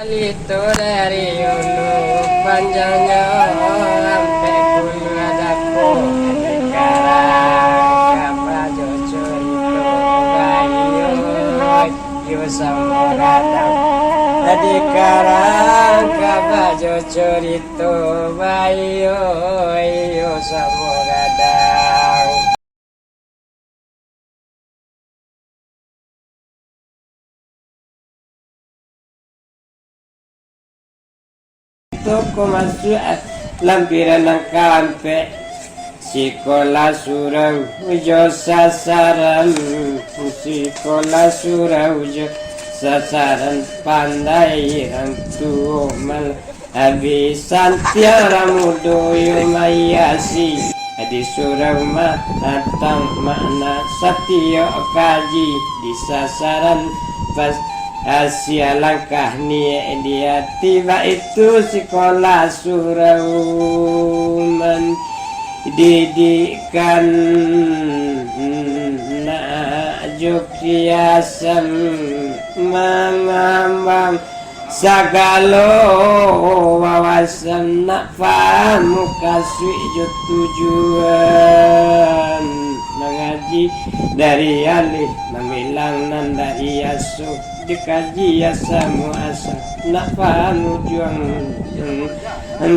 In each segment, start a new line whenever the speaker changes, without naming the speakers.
Itu dari ulu panjangnya sampai bulu adaku sekarang kapal jujur itu bayu yo sama kadang tadi sekarang kapal jujur itu bayu yo sama kadang. Toko masuk lampiran ng kampe Sikola surang ujo sasaran Sikola surang ujo sasaran Pandai ang tumal Abisan tiara mudo yung mayasi Adi surang matang makna satyo kaji Di sasaran pas Asia langkah ni dia tiba itu sekolah suraman didikan nak Jokiasam mengambang sagalo wawasan nak faham muka suju tujuan mengaji dari alih memilang nanda iasu dikaji ya semua asa nak paham juang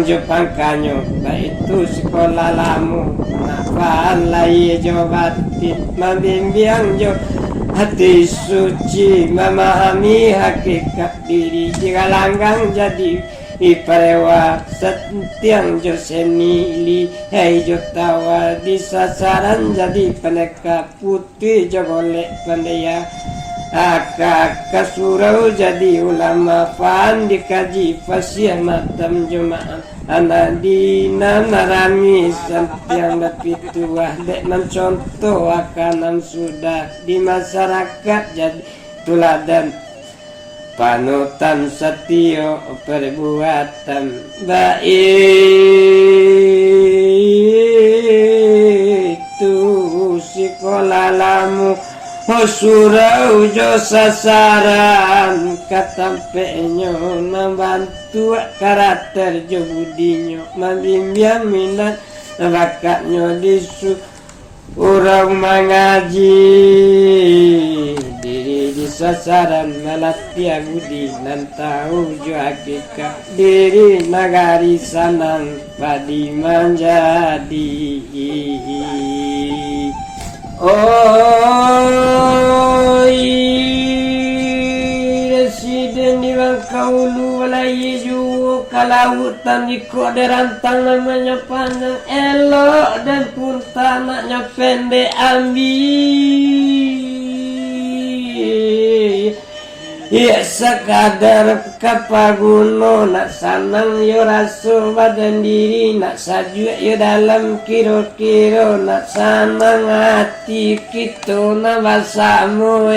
Jepang kanyo itu sekolah lamu nak paham lai jawatin membimbing jo hati suci memahami hakikat diri jika langgang jadi iparewa setiang jo senili hei jo tawa di sasaran jadi peneka putih jo boleh pandaya Kakak surau jadi ulama fan dikaji fasih matam jemaah anak dina narami yang dapat tuah dek mencontoh akanan sudah di masyarakat jadi tuladan panutan setio perbuatan baik itu sekolah lamu surau jo sasaran katampenyo membantu karakter jo budinyo membimbing minat bakatnyo disu urang mengaji diri di sasaran melatih budi dan tahu jo hakikat diri nagari sanang padi menjadi Residen di Bangkaulu walai ju kalautan di kode rantang namanya panjang elok dan pun tanahnya pendek ambil ya sekadar kapaguno nak sanang yo raso badan diri nak saju yo dalam kiro-kiro nak sanang hati kita na basamu